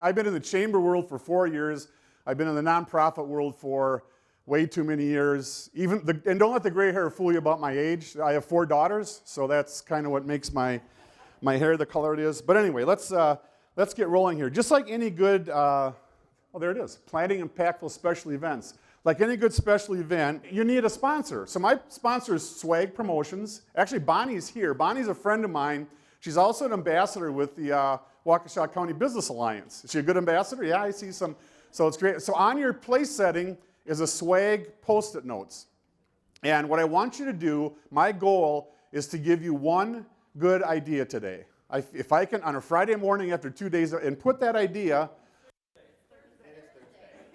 I've been in the chamber world for 4 years. I've been in the nonprofit world for way too many years. And don't let the gray hair fool you about my age. I have 4 daughters, so that's kind of what makes my hair the color it is. But anyway, let's get rolling here. Just like any good, there it is, planning impactful special events. Like any good special event, you need a sponsor. So my sponsor is Swag Promotions. Actually, Bonnie's here. Bonnie's a friend of mine. She's also an ambassador with the Waukesha County Business Alliance. Is she a good ambassador? Yeah, I see some. So it's great. So on your place setting is a swag Post-it notes. And what I want you to do, my goal is to give you one good idea today. If I can, on a Friday morning after 2 days, and put that idea.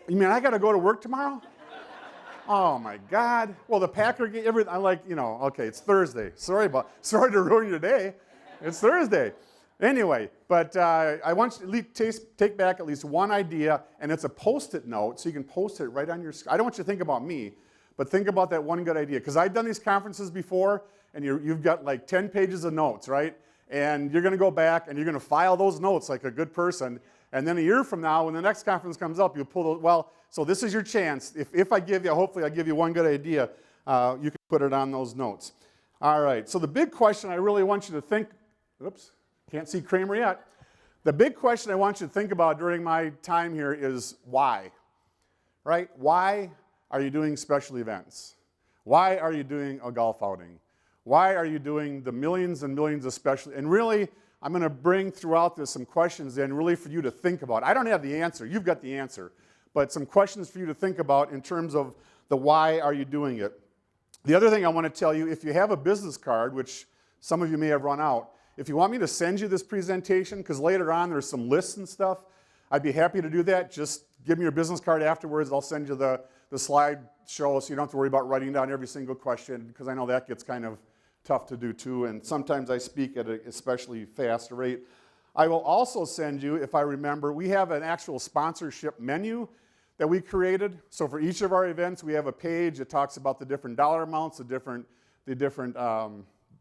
You mean I got to go to work tomorrow? Oh my God. Well, the Packer game, everything, I'm like, okay, it's Thursday. Sorry to ruin your day. It's Thursday. Anyway, but I want you to take back at least one idea, and it's a Post-it note, so you can post it right on your screen. I don't want you to think about me, but think about that one good idea. Because I've done these conferences before, and you've got like 10 pages of notes, right? And you're going to go back, and you're going to file those notes like a good person, and then a year from now, when the next conference comes up, you'll pull those. Well, so this is your chance. If I give you, hopefully I give you one good idea, you can put it on those notes. All right, so the big question I really want you to think, oops, can't see Kramer yet. The big question I want you to think about during my time here is why, right? Why are you doing special events? Why are you doing a golf outing? Why are you doing the millions and millions of special, and really, I'm going to bring throughout this some questions in really for you to think about. I don't have the answer, you've got the answer, but some questions for you to think about in terms of the why are you doing it. The other thing I want to tell you, if you have a business card, which some of you may have run out, if you want me to send you this presentation, because later on there's some lists and stuff, I'd be happy to do that. Just give me your business card afterwards. I'll send you the slide show so you don't have to worry about writing down every single question, because I know that gets kind of tough to do too, and sometimes I speak at an especially fast rate. I will also send you, if I remember, we have an actual sponsorship menu that we created. So for each of our events, we have a page that talks about the different dollar amounts, the different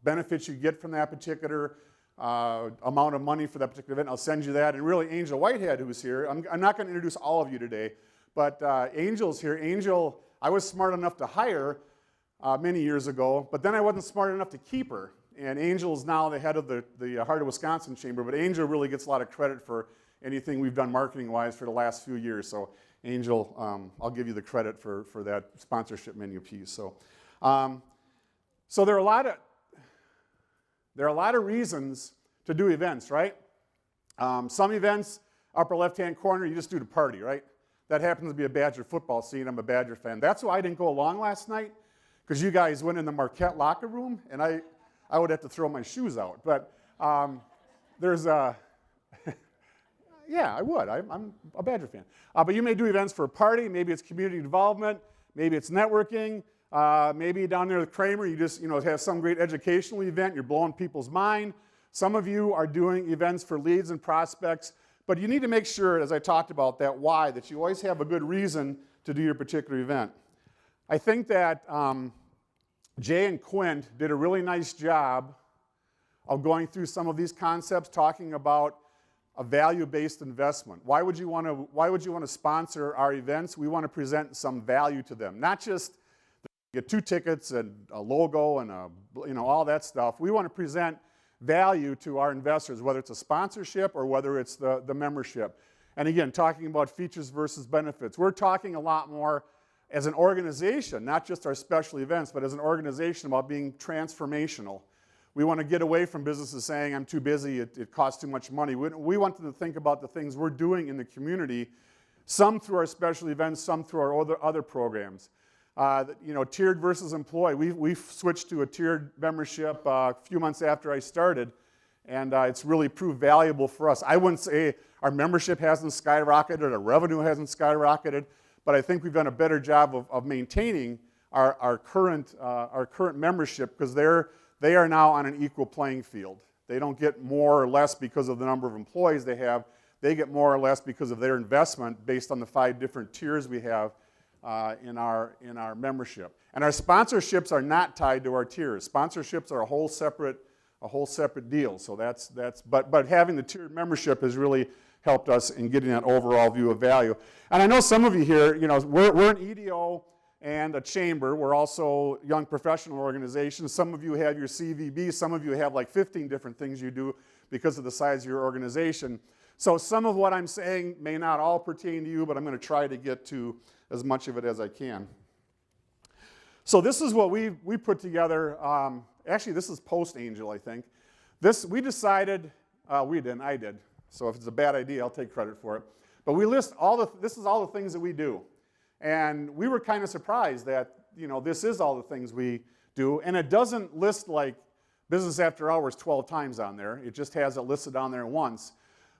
benefits you get from that particular amount of money for that particular event. I'll send you that. And really, Angel Whitehead, who's here, I'm not going to introduce all of you today, but Angel's here. Angel, I was smart enough to hire many years ago, but then I wasn't smart enough to keep her. And Angel's now the head of the Heart of Wisconsin Chamber, but Angel really gets a lot of credit for anything we've done marketing-wise for the last few years. So Angel, I'll give you the credit for that sponsorship menu piece. So there are a lot of reasons to do events, right? Some events, upper left-hand corner, you just do to party, right? That happens to be a Badger football scene. I'm a Badger fan. That's why I didn't go along last night, because you guys went in the Marquette locker room, and I would have to throw my shoes out. But there's a, yeah, I would. I'm a Badger fan. But you may do events for a party. Maybe it's community involvement. Maybe it's networking. Maybe down there with Kramer, you just have some great educational event. You're blowing people's mind. Some of you are doing events for leads and prospects. But you need to make sure, as I talked about, that why, that you always have a good reason to do your particular event. I think that Jay and Quint did a really nice job of going through some of these concepts, talking about a value-based investment. Why would you want to sponsor our events? We want to present some value to them, not just get 2 tickets and a logo and all that stuff. We want to present value to our investors, whether it's a sponsorship or whether it's the membership. And again, talking about features versus benefits. We're talking a lot more as an organization, not just our special events, but as an organization about being transformational. We want to get away from businesses saying, I'm too busy, it costs too much money. We want them to think about the things we're doing in the community, some through our special events, some through our other programs. Tiered versus employee. We've switched to a tiered membership a few months after I started, and it's really proved valuable for us. I wouldn't say our membership hasn't skyrocketed, our revenue hasn't skyrocketed, but I think we've done a better job of maintaining our current membership, because they are now on an equal playing field. They don't get more or less because of the number of employees they have. They get more or less because of their investment based on the 5 different tiers we have in our membership. And our sponsorships are not tied to our tiers. Sponsorships are a whole separate deal. So but having the tiered membership has really helped us in getting that overall view of value. And I know some of you here, we're an EDO and a chamber. We're also young professional organizations. Some of you have your CVB. Some of you have like 15 different things you do because of the size of your organization. So some of what I'm saying may not all pertain to you, but I'm going to try to get to as much of it as I can. So this is what we put together. Actually, this is post-Angel, I think. We decided, I did. So if it's a bad idea, I'll take credit for it. But we list this is all the things that we do. And we were kind of surprised that, this is all the things we do. And it doesn't list like Business After Hours 12 times on there. It just has it listed on there once.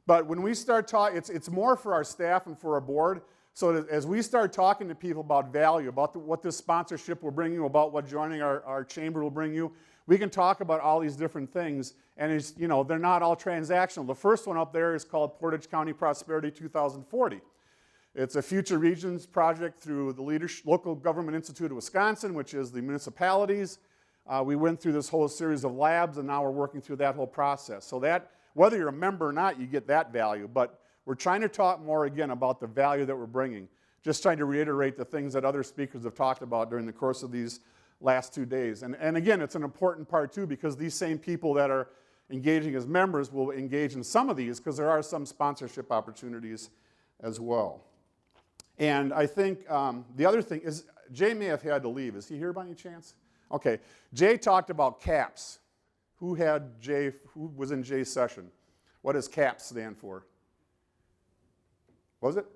But when we start talking, it's more for our staff and for our board. So as we start talking to people about value, about what this sponsorship will bring you, about what joining our chamber will bring you, we can talk about all these different things. And they're not all transactional. The first one up there is called Portage County Prosperity 2040. It's a future regions project through the Local Government Institute of Wisconsin, which is the municipalities. We went through this whole series of labs, and now we're working through that whole process. So that, whether you're a member or not, you get that value. But we're trying to talk more, again, about the value that we're bringing. Just trying to reiterate the things that other speakers have talked about during the course of these last 2 days. And again, it's an important part, too, because these same people that are engaging as members will engage in some of these, because there are some sponsorship opportunities as well. And I think the other thing is, Jay may have had to leave. Is he here by any chance? Okay. Jay talked about CAPS. Who was in Jay's session? What does CAPS stand for? What was it?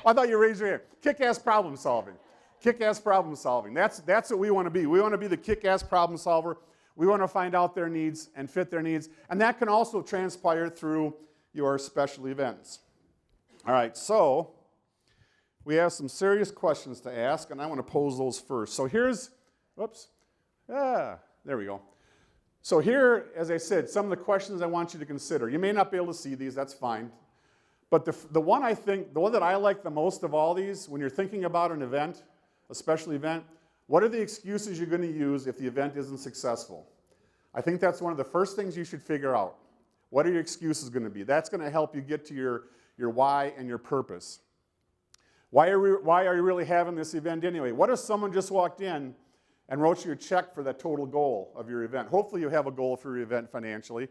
I thought you raised your hand. Kick-ass problem solving. Kick-ass problem solving. That's what we want to be. We want to be the kick-ass problem solver. We want to find out their needs and fit their needs. And that can also transpire through your special events. All right, so we have some serious questions to ask, and I want to pose those first. So there we go. So here, as I said, some of the questions I want you to consider. You may not be able to see these, that's fine. But the one that I like the most of all these, when you're thinking about an event, a special event, what are the excuses you're going to use if the event isn't successful? I think that's one of the first things you should figure out. What are your excuses going to be? That's going to help you get to your why and your purpose. Why are you really having this event anyway? What if someone just walked in and wrote you a check for that total goal of your event? Hopefully you have a goal for your event financially.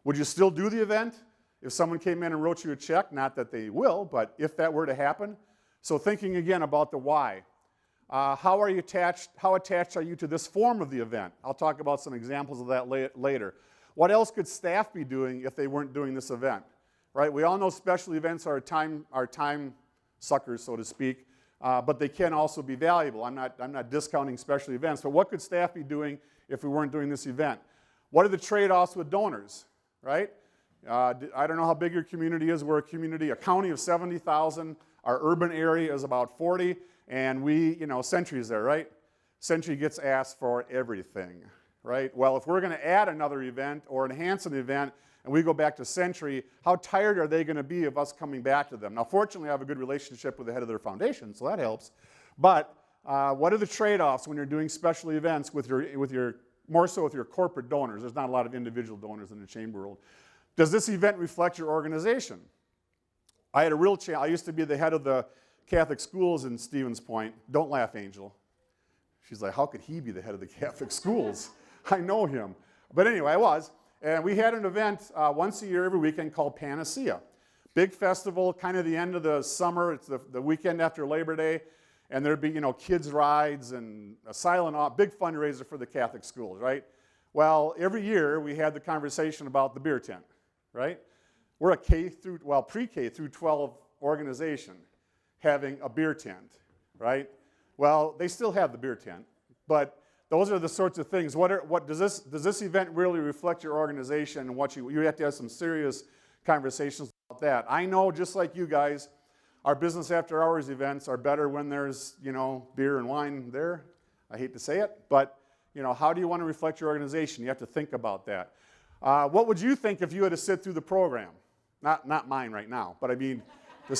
Would you still do the event if someone came in and wrote you a check? Not that they will, but if that were to happen. So thinking again about the why. How attached are you to this form of the event? I'll talk about some examples of that later. What else could staff be doing if they weren't doing this event? Right? We all know special events are time suckers, so to speak, but they can also be valuable. I'm not discounting special events, but what could staff be doing if we weren't doing this event? What are the trade-offs with donors? Right? I don't know how big your community is. We're a county of 70,000. Our urban area is about 40, and Century's there, right? Century gets asked for everything, right? Well, if we're going to add another event or enhance an event, and we go back to Century, how tired are they going to be of us coming back to them? Now, fortunately, I have a good relationship with the head of their foundation, so that helps. But what are the trade-offs when you're doing special events more so with your corporate donors? There's not a lot of individual donors in the chamber world. Does this event reflect your organization? I had a real challenge. I used to be the head of the Catholic schools in Stevens Point. Don't laugh, Angel. She's like, how could he be the head of the Catholic schools? I know him. But anyway, I was. And we had an event once a year, every weekend, called Panacea. Big festival, kind of the end of the summer. It's the weekend after Labor Day. And there'd be, kids' rides and a silent, big fundraiser for the Catholic schools, right? Well, every year we had the conversation about the beer tent, right? We're a pre-K through 12 organization having a beer tent, right? Well, they still have the beer tent, but those are the sorts of things. Does this event really reflect your organization and what you have to have some serious conversations about that. I know, just like you guys, our business after hours events are better when there's, beer and wine there. I hate to say it, but how do you want to reflect your organization? You have to think about that. What would you think if you had to sit through the program? Not mine right now, but I mean the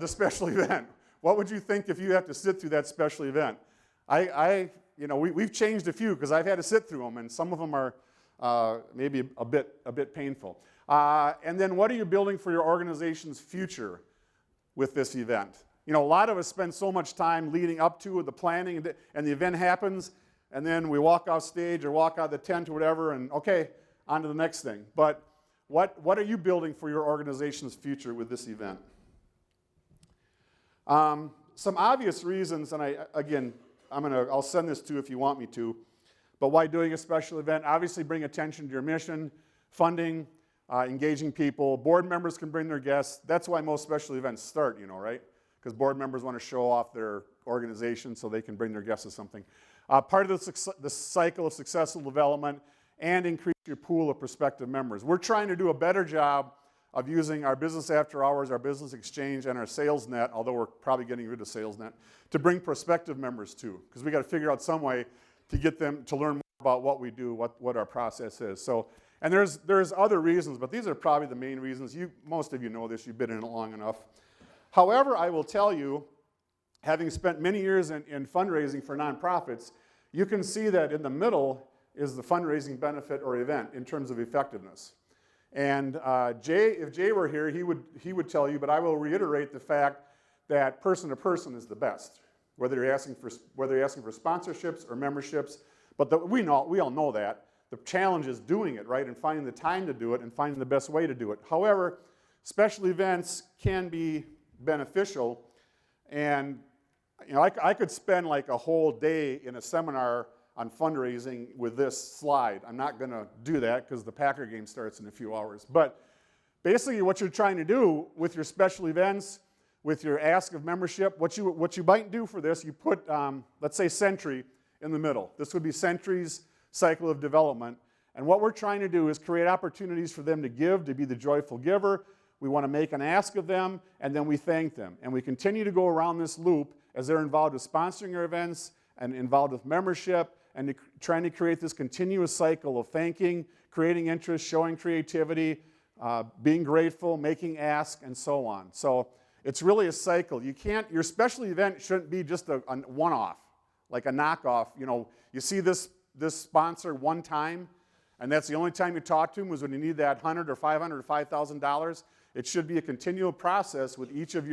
special event. What would you think if you have to sit through that special event? We've changed a few because I've had to sit through them, and some of them are maybe a bit painful. And then what are you building for your organization's future with this event? You know, a lot of us spend so much time leading up to the planning, and the event happens, and then we walk off stage or walk out of the tent or whatever, and okay, on to the next thing. But what are you building for your organization's future with this event? Some obvious reasons, and I'll send this to you if you want me to, but why doing a special event? Obviously bring attention to your mission, funding, engaging people. Board members can bring their guests. That's why most special events start, you know, right? Because board members want to show off their organization so they can bring their guests to something. Part of the cycle of successful development and increase your pool of prospective members. We're trying to do a better job of using our business after hours, our business exchange, and our sales net, although we're probably getting rid of sales net, to bring prospective members too, because we got to figure out some way to get them to learn more about what we do, what our process is. So, and there's other reasons, but these are probably the main reasons. Most of you know this, you've been in it long enough. However, I will tell you, having spent many years in fundraising for nonprofits, you can see that in the middle is the fundraising benefit or event in terms of effectiveness. And if Jay were here, he would tell you, but I will reiterate the fact that person to person is the best, whether you're asking for sponsorships or memberships. But we all know that. The challenge is doing it, right, and finding the time to do it and finding the best way to do it. However, special events can be beneficial, and you know, I could spend like a whole day in a seminar on fundraising with this slide. I'm not going to do that because the Packer game starts in a few hours. But basically what you're trying to do with your special events, with your ask of membership, what you might do for this, you put, let's say, Century in the middle. This would be Century's cycle of development. And what we're trying to do is create opportunities for them to give, to be the joyful giver. We want to make an ask of them, and then we thank them. And we continue to go around this loop as they're involved with sponsoring our events and involved with membership and trying to create this continuous cycle of thanking, creating interest, showing creativity, being grateful, making asks, and so on. So it's really a cycle. Your special event shouldn't be just a one-off, like a knockoff. You know, you see this sponsor one time, and that's the only time you talk to them was when you need that $100 or $500 or $5,000. It should be a continual process with each of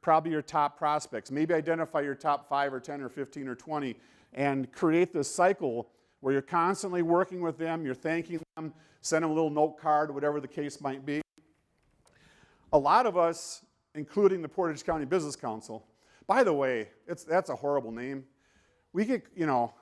probably your top prospects. Maybe identify your top 5 or 10 or 15 or 20 and create this cycle where you're constantly working with them, you're thanking them, send them a little note card, whatever the case might be. A lot of us, including the Portage County Business Council, by the way, that's a horrible name. We get, you know,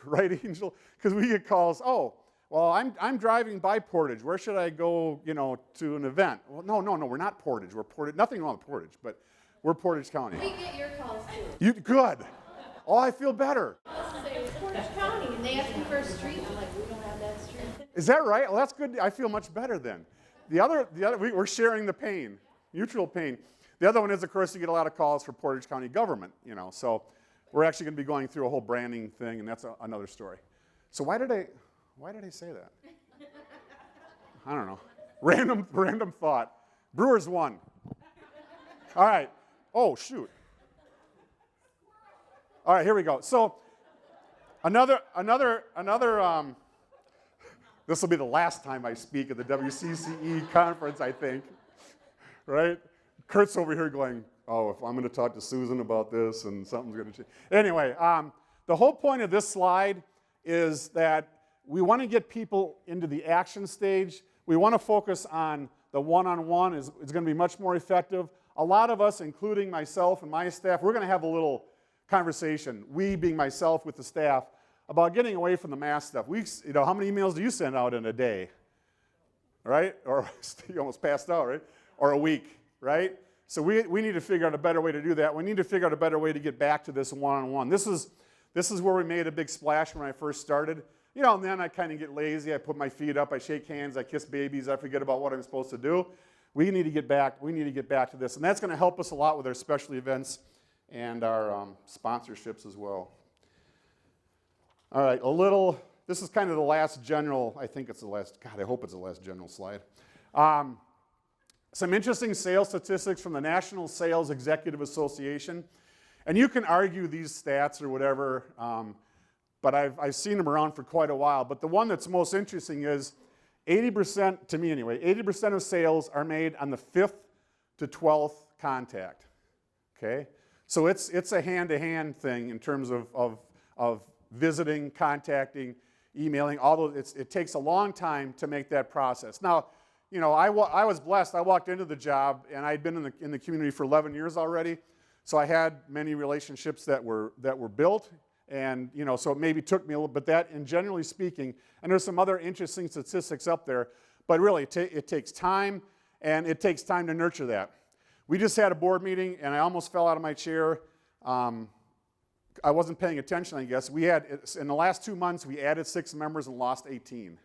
right, Angel? Because we get calls, oh, well, I'm driving by Portage. Where should I go, you know, to an event? Well, no, we're not Portage. We're Portage. Nothing wrong with Portage, but we're Portage County. We get your calls too. Good. Oh, I feel better. It's Portage County, and they ask me for a street. I'm like, we don't have that street. Is that right? Well, that's good. I feel much better then. We're sharing the pain, mutual pain. The other one is, of course, you get a lot of calls for Portage County government, you know. So we're actually going to be going through a whole branding thing, and that's another story. So why did I say that? I don't know. Random thought. Brewers won. All right. Oh, shoot. All right, here we go. So another this will be the last time I speak at the WCCE conference, I think, right? Kurt's over here going, oh, if I'm going to talk to Susan about this and something's going to change. Anyway, the whole point of this slide is that we want to get people into the action stage. We want to focus on the one-on-one. It's going to be much more effective. A lot of us, including myself and my staff, we're going to have a little conversation, we being myself with the staff, about getting away from the mass stuff. You know, how many emails do you send out in a day? Right? Or you almost passed out, right? Or a week, right? So we need to figure out a better way to do that. We need to figure out a better way to get back to this one-on-one. This is where we made a big splash when I first started. You know, and then I kind of get lazy. I put my feet up. I shake hands. I kiss babies. I forget about what I'm supposed to do. We need to get back. We need to get back to this, and that's going to help us a lot with our special events and our sponsorships as well. All right, this is kind of the last general, I think it's the last, God, I hope it's the last general slide. Some interesting sales statistics from the National Sales Executive Association. And you can argue these stats or whatever. but I've seen them around for quite a while. But the one that's most interesting is 80%, to me anyway, 80% of sales are made on the 5th to 12th contact, okay? So it's a hand-to-hand thing in terms of visiting, contacting, emailing, although it takes a long time to make that process. Now, you know, I was blessed. I walked into the job, and I'd been in the community for 11 years already, so I had many relationships that were built, and, you know, so it maybe took me a little bit that, and generally speaking, and there's some other interesting statistics up there, but really it takes time, and it takes time to nurture that. We just had a board meeting, and I almost fell out of my chair. I wasn't paying attention, I guess. We had, in the last 2 months, we added 6 members and lost 18.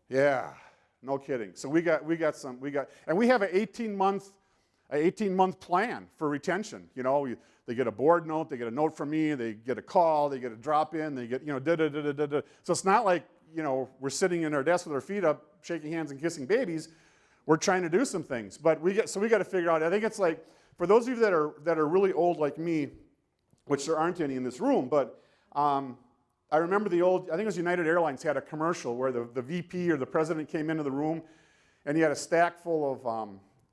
Yeah, no kidding. So we got, and we have an 18-month plan for retention. You know, they get a board note, they get a note from me, they get a call, they get a drop in, they get, you know, da-da-da-da-da-da. So it's not like, you know, we're sitting in our desk with our feet up, shaking hands and kissing babies. We're trying to do some things, but we got to figure out. I think it's like, for those of you that are really old like me, which there aren't any in this room, but I remember the old, I think it was United Airlines had a commercial where the VP or the president came into the room, and he had a stack full of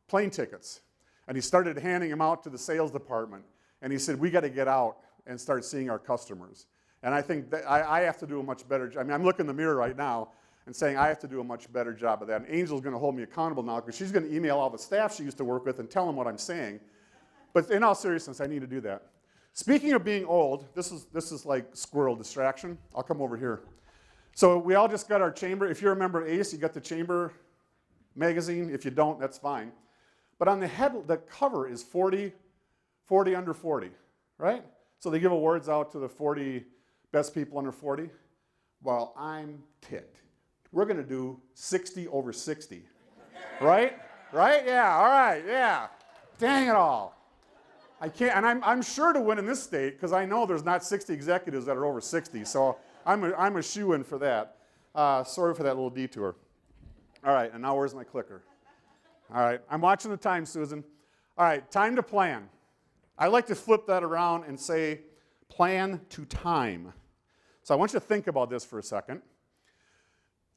plane tickets, and he started handing them out to the sales department, and he said, we got to get out and start seeing our customers. And I think that I have to do a much better job. I mean, I'm looking in the mirror right now and saying I have to do a much better job of that. And Angel's going to hold me accountable now because she's going to email all the staff she used to work with and tell them what I'm saying. But in all seriousness, I need to do that. Speaking of being old, this is like squirrel distraction. I'll come over here. So we all just got our chamber. If you're a member of ACE, you got the chamber magazine. If you don't, that's fine. But on the cover is 40 under 40, right? So they give awards out to the 40 best people under 40. Well, I'm ticked. We're going to do 60 over 60, right? Right? Yeah, all right, yeah. Dang it all. I can't, and I'm sure to win in this state because I know there's not 60 executives that are over 60, so I'm a shoo-in for that. Sorry for that little detour. All right, and now where's my clicker? All right, I'm watching the time, Susan. All right, time to plan. I like to flip that around and say plan to time. So I want you to think about this for a second.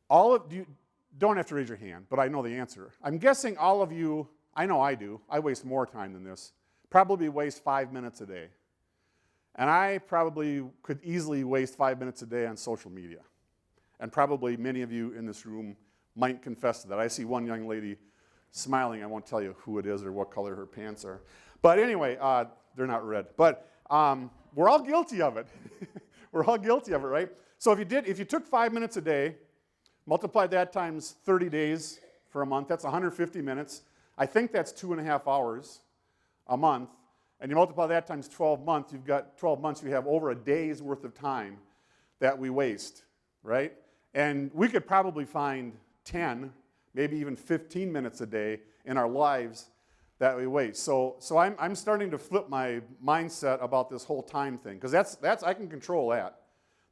All of you don't have to raise your hand, but I know the answer. I'm guessing all of you, I know I do, I waste more time than this, probably waste 5 minutes a day. And I probably could easily waste 5 minutes a day on social media. And probably many of you in this room might confess to that. I see one young lady smiling. I won't tell you who it is or what color her pants are. But anyway, they're not red. But we're all guilty of it. We're all guilty of it, right? So if you took 5 minutes a day, multiply that times 30 days for a month, that's 150 minutes. I think that's 2.5 hours a month. And you multiply that times 12 months, you've got 12 months, you have over a day's worth of time that we waste, right? And we could probably find 10, maybe even 15 minutes a day in our lives that we waste. So I'm starting to flip my mindset about this whole time thing, because that's I can control that.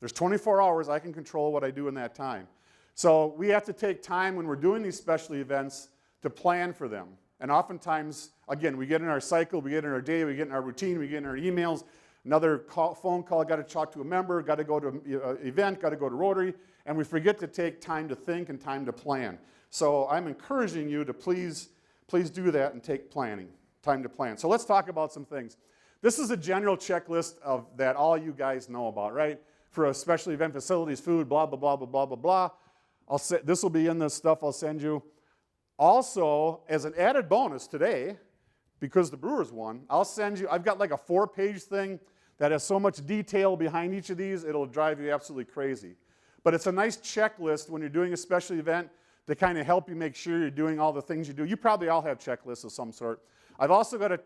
There's 24 hours, I can control what I do in that time. So we have to take time when we're doing these special events to plan for them. And oftentimes, again, we get in our cycle, we get in our day, we get in our routine, we get in our emails, another phone call, got to talk to a member, got to go to an event, got to go to Rotary, and we forget to take time to think and time to plan. So I'm encouraging you to please do that and take planning, time to plan. So let's talk about some things. This is a general checklist that all you guys know about, right? For a special event, facilities, food, blah, blah, blah, blah, blah, blah, blah. This will be in the stuff I'll send you. Also, as an added bonus today, because the Brewers won, I'll send you, I've got like a 4-page thing that has so much detail behind each of these, it'll drive you absolutely crazy. But it's a nice checklist when you're doing a special event to kind of help you make sure you're doing all the things you do. You probably all have checklists of some sort. I've also got a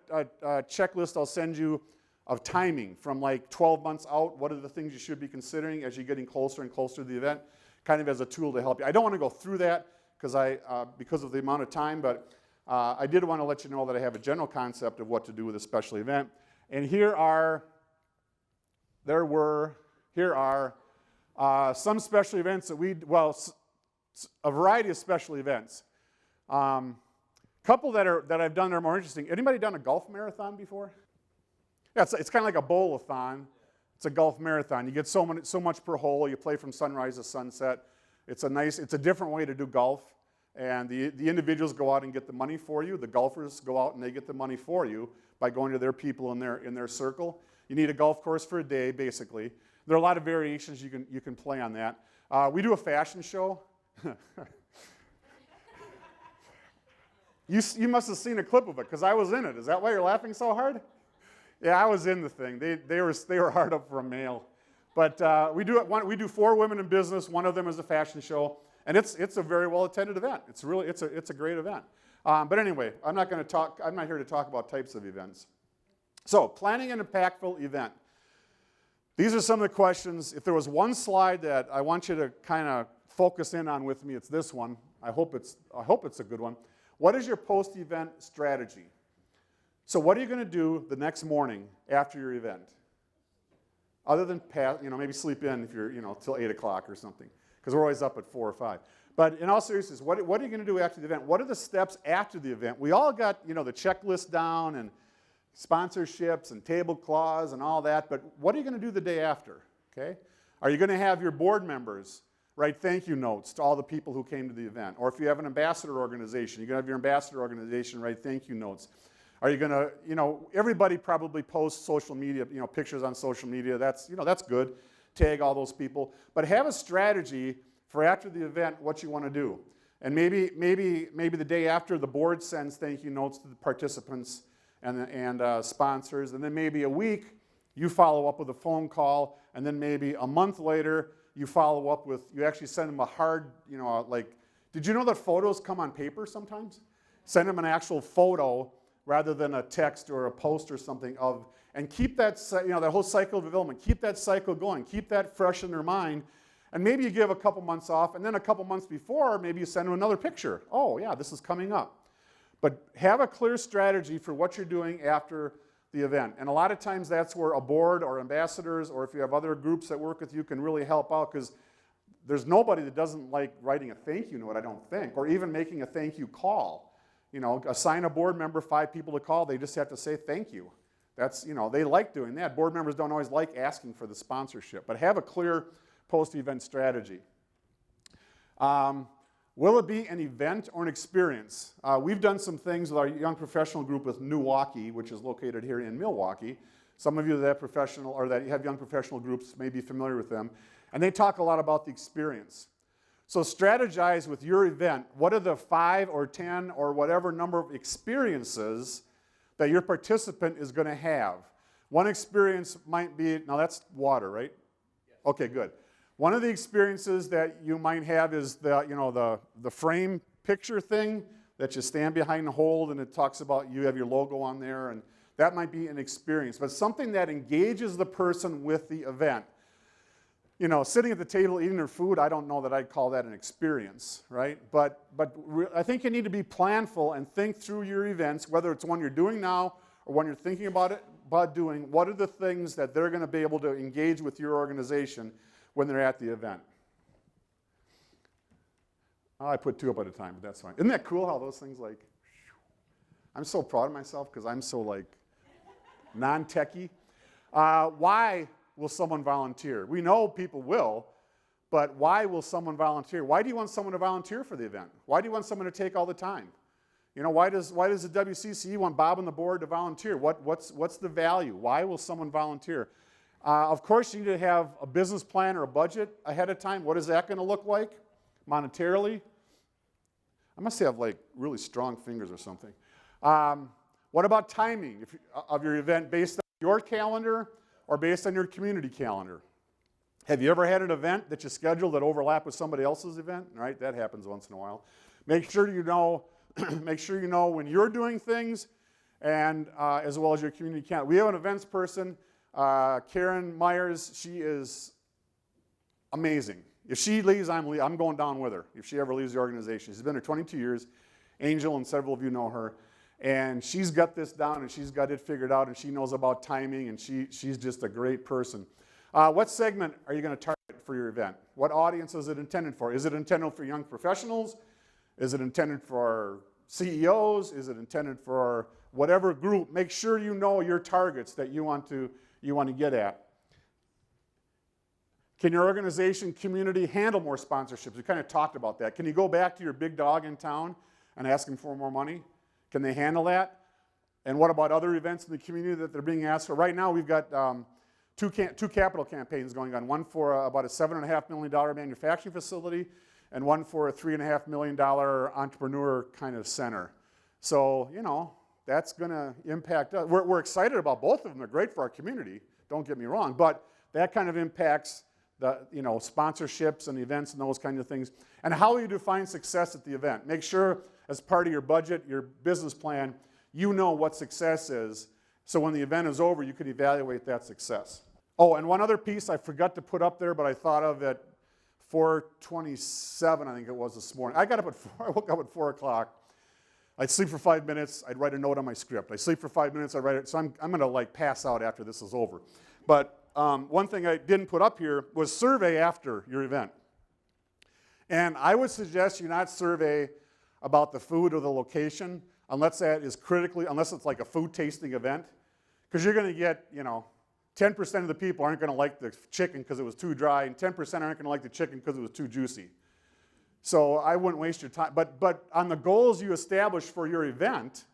checklist I'll send you of timing from like 12 months out. What are the things you should be considering as you're getting closer and closer to the event, kind of as a tool to help you. I don't want to go through that because of the amount of time, but I did want to let you know that I have a general concept of what to do with a special event. And here are some special events that a variety of special events. Couple that I've done that are more interesting. Anybody done a golf marathon before? Yeah, it's kind of like a bowl-a-thon, It's a golf marathon. You get so much per hole. You play from sunrise to sunset. It's a different way to do golf. And the individuals go out and get the money for you. The golfers go out and they get the money for you by going to their people in their circle. You need a golf course for a day, basically. There are a lot of variations you can play on that. We do a fashion show. You must have seen a clip of it because I was in it. Is that why you're laughing so hard? Yeah, I was in the thing. They were hard up for a male. But we do 4 women in business. One of them is a fashion show. And it's a very well-attended event. It's a great event. But anyway, I'm not here to talk about types of events. So, planning an impactful event. These are some of the questions. If there was one slide that I want you to kind of focus in on with me, it's this one. I hope it's a good one. What is your post-event strategy? So, what are you going to do the next morning after your event? Other than maybe sleep in if you're till 8 o'clock or something, because we're always up at 4 or 5. But in all seriousness, what are you going to do after the event? What are the steps after the event? We all got the checklist down and sponsorships and tablecloths and all that, but what are you going to do the day after? Okay? Are you going to have your board members write thank you notes to all the people who came to the event? Or if you have an ambassador organization, you're going to have your ambassador organization write thank you notes. Are you going to, everybody probably posts social media, pictures on social media. That's good. Tag all those people. But have a strategy for after the event what you want to do. And maybe the day after the board sends thank you notes to the participants and sponsors, and then maybe a week you follow up with a phone call, and then maybe a month later you follow up with, you actually send them a hard, did you know that photos come on paper sometimes? Send them an actual photo rather than a text or a post or something and keep that, that whole cycle of development, keep that cycle going, keep that fresh in their mind, and maybe you give a couple months off, and then a couple months before, maybe you send them another picture. Oh yeah, this is coming up. But have a clear strategy for what you're doing after the event. And a lot of times that's where a board or ambassadors, or if you have other groups that work with you, can really help out, because there's nobody that doesn't like writing a thank you note, I don't think, or even making a thank you call. Assign a board member 5 people to call, they just have to say thank you. That's, they like doing that. Board members don't always like asking for the sponsorship, but have a clear post-event strategy. Will it be an event or an experience? We've done some things with our young professional group with Milwaukee, which is located here in Milwaukee. Some of you that have young professional groups may be familiar with them. And they talk a lot about the experience. So strategize with your event. What are the 5 or 10 or whatever number of experiences that your participant is going to have? One experience might be, now that's water, right? Yes. Okay, good. One of the experiences that you might have is the frame picture thing that you stand behind and hold, and it talks about you have your logo on there, and that might be an experience. But something that engages the person with the event. Sitting at the table eating their food, I don't know that I'd call that an experience, right? But I think you need to be planful and think through your events, whether it's one you're doing now or one you're thinking about doing. What are the things that they're going to be able to engage with your organization when they're at the event? Oh, I put 2 up at a time, but that's fine. Isn't that cool how those things I'm so proud of myself because I'm so non-techie. Why will someone volunteer? We know people will, but why will someone volunteer? Why do you want someone to volunteer for the event? Why do you want someone to take all the time? Why does the WCCE want Bob on the board to volunteer? What's the value? Why will someone volunteer? Of course, you need to have a business plan or a budget ahead of time. What is that going to look like monetarily? I must have really strong fingers or something. What about timing of your event based on your calendar or based on your community calendar? Have you ever had an event that you scheduled that overlapped with somebody else's event? Right, that happens once in a while. Make sure you know when you're doing things, and as well as your community calendar. We have an events person. Karen Myers, she is amazing. If she leaves, I'm going down with her, if she ever leaves the organization. She's been here 22 years. Angel and several of you know her. And she's got this down, and she's got it figured out, and she knows about timing, and she's just a great person. What segment are you going to target for your event? What audience is it intended for? Is it intended for young professionals? Is it intended for CEOs? Is it intended for whatever group? Make sure you know your targets that you want to get at. Can your organization, community handle more sponsorships? We kind of talked about that. Can you go back to your big dog in town and ask them for more money? Can they handle that? And what about other events in the community that they're being asked for? Right now, we've got two capital campaigns going on, one for about a $7.5 million manufacturing facility and one for a $3.5 million entrepreneur kind of center. So, you know, that's going to impact us. We're excited about both of them. They're great for our community, don't get me wrong, but that kind of impacts the, you know, sponsorships and events and those kinds of things. And how you define success at the event. Make sure as part of your budget, your business plan, you know what success is, so when the event is over, you can evaluate that success. Oh, and one other piece I forgot to put up there, but I thought of at 4:27, I think it was this morning. I woke up at 4 o'clock. I'd sleep for 5 minutes, I'd write a note on my script. I sleep for 5 minutes, I write it, so I'm gonna like pass out after this is over. But one thing I didn't put up here was survey after your event. And I would suggest you not survey about the food or the location, unless it's like a food tasting event, because you're going to get, you know, 10% of the people aren't going to like the chicken because it was too dry, and 10% aren't going to like the chicken because it was too juicy. So I wouldn't waste your time. But on the goals you establish for your event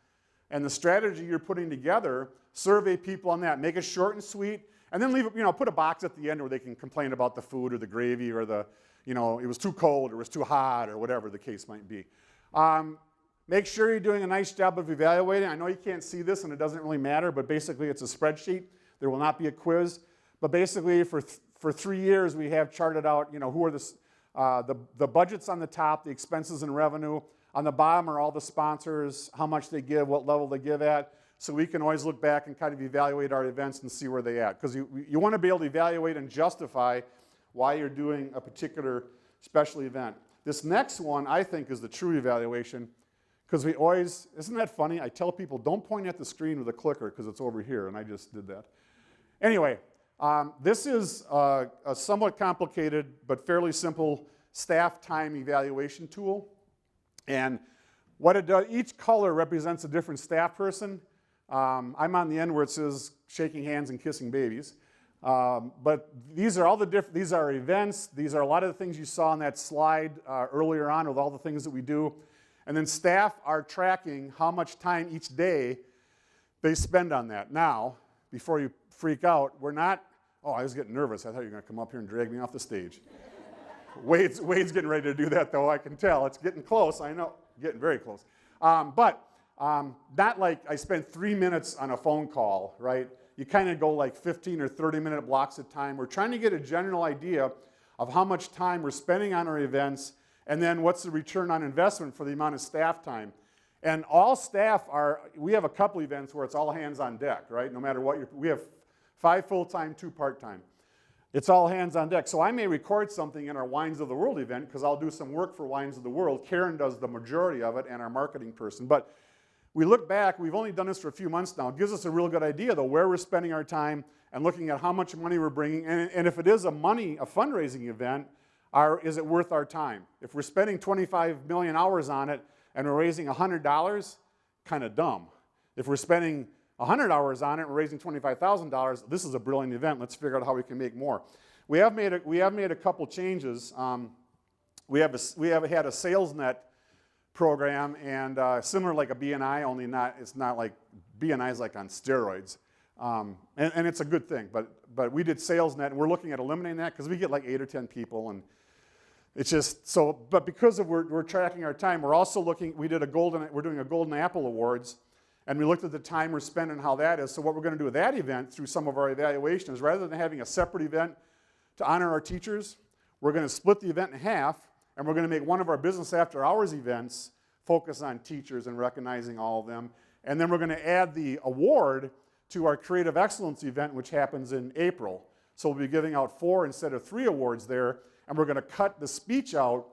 and the strategy you're putting together, survey people on that. Make it short and sweet, and then leave it, you know, put a box at the end where they can complain about the food or the gravy or the, you know, it was too cold or it was too hot or whatever the case might be. Make sure you're doing a nice job of evaluating. I know you can't see this and it doesn't really matter, but basically it's a spreadsheet. There will not be a quiz. But basically for 3 years we have charted out, you know, who are the budgets on the top, the expenses and revenue. On the bottom are all the sponsors, how much they give, what level they give at. So we can always look back and kind of evaluate our events and see where they're at. Because you want to be able to evaluate and justify why you're doing a particular special event. This next one, I think, is the true evaluation. Because we always, isn't that funny? I tell people, don't point at the screen with a clicker because it's over here, and I just did that. Anyway, this is a somewhat complicated but fairly simple staff time evaluation tool. And what it does, each color represents a different staff person. I'm on the end where it says shaking hands and kissing babies. But these are all these are events. These are a lot of the things you saw on that slide earlier on with all the things that we do. And then staff are tracking how much time each day they spend on that. Now, before you freak out, we're not, oh, I was getting nervous. I thought you were going to come up here and drag me off the stage. Wade's getting ready to do that, though, I can tell. It's getting close, I know, getting very close. But not like I spent 3 minutes on a phone call, right? You kind of go like 15 or 30-minute blocks of time. We're trying to get a general idea of how much time we're spending on our events, and then what's the return on investment for the amount of staff time. And all staff we have a couple events where it's all hands on deck, right? No matter what, we have 5 full-time, 2 part-time. It's all hands on deck. So I may record something in our Wines of the World event because I'll do some work for Wines of the World. Karen does the majority of it and our marketing person. But we look back, we've only done this for a few months now. It gives us a real good idea, though, where we're spending our time and looking at how much money we're bringing. And if it is a fundraising event, is it worth our time? If we're spending 25 million hours on it and we're raising $100, kind of dumb. If we're spending 100 hours on it and we're raising $25,000, this is a brilliant event. Let's figure out how we can make more. We have made a couple changes. We have had a SalesNet program, and similar like a BNI, only it's not like BNI is like on steroids. And it's a good thing, but we did SalesNet, and we're looking at eliminating that because we get like 8 or 10 people, and it's just so. But because we're tracking our time, we're also looking. We're doing a Golden Apple Awards, and we looked at the time we're spending and how that is. So what we're going to do with that event through some of our evaluations, rather than having a separate event to honor our teachers, we're going to split the event in half, and we're going to make one of our business after hours events focus on teachers and recognizing all of them, and then we're going to add the award to our Creative Excellence event, which happens in April. So we'll be giving out 4 instead of 3 awards there, and we're going to cut the speech out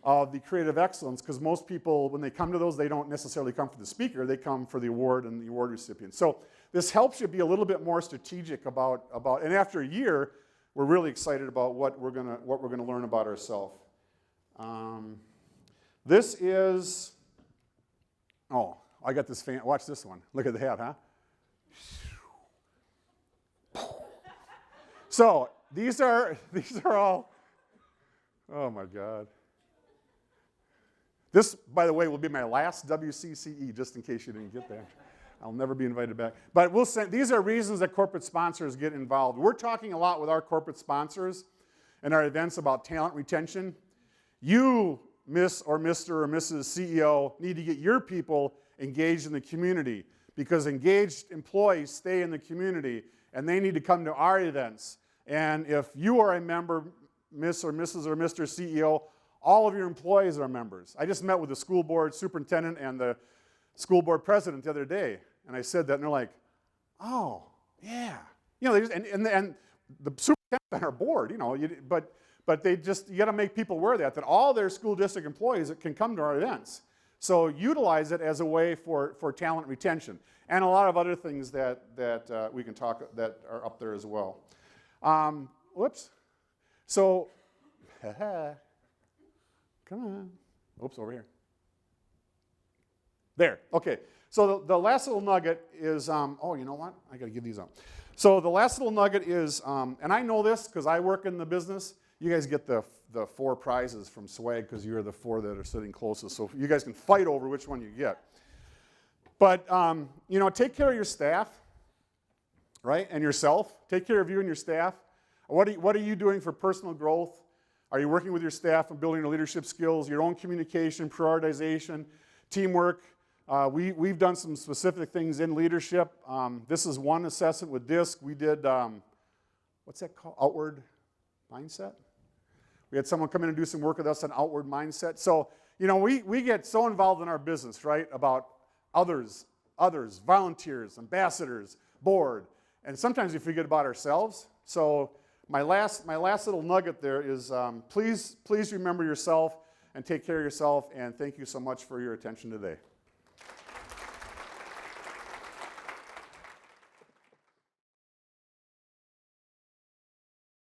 of the Creative Excellence, because most people, when they come to those, they don't necessarily come for the speaker, they come for the award and the award recipient. So this helps you be a little bit more strategic about and after a year, we're really excited about what we're gonna learn about ourselves. This is, oh, I got this fan, watch this one. Look at the hat, huh? So these are all, oh my God. This, by the way, will be my last WCCE, just in case you didn't get that. I'll never be invited back. But we'll send, these are reasons that corporate sponsors get involved. We're talking a lot with our corporate sponsors in our events about talent retention. You, Miss or Mr. or Mrs. CEO, need to get your people engaged in the community, because engaged employees stay in the community, and they need to come to our events. And if you are a member, Miss or Mrs. or Mr. CEO, all of your employees are members. I just met with the school board superintendent and the school board president the other day, and I said that, and they're like, "Oh, yeah." You know, they just, and the superintendent on our board, you know, but they just, you got to make people aware of that all their school district employees can come to our events. So utilize it as a way for talent retention, and a lot of other things that we can talk that are up there as well. Whoops. So, come on. Oops, over here. There, okay. So the last little nugget is, oh, you know what? I gotta give these up. So the last little nugget is, and I know this because I work in the business, you guys get the 4 prizes from swag because you're the 4 that are sitting closest. So you guys can fight over which one you get. But, you know, take care of your staff, right? And yourself. Take care of you and your staff. What are you doing for personal growth? Are you working with your staff and building your leadership skills, your own communication, prioritization, teamwork? We've done some specific things in leadership. This is one assessment with DISC. We did, what's that called? Outward mindset? We had someone come in and do some work with us on outward mindset. So, you know, we get so involved in our business, right, about others, volunteers, ambassadors, board, and sometimes we forget about ourselves. So my last little nugget there is please remember yourself and take care of yourself, and thank you so much for your attention today.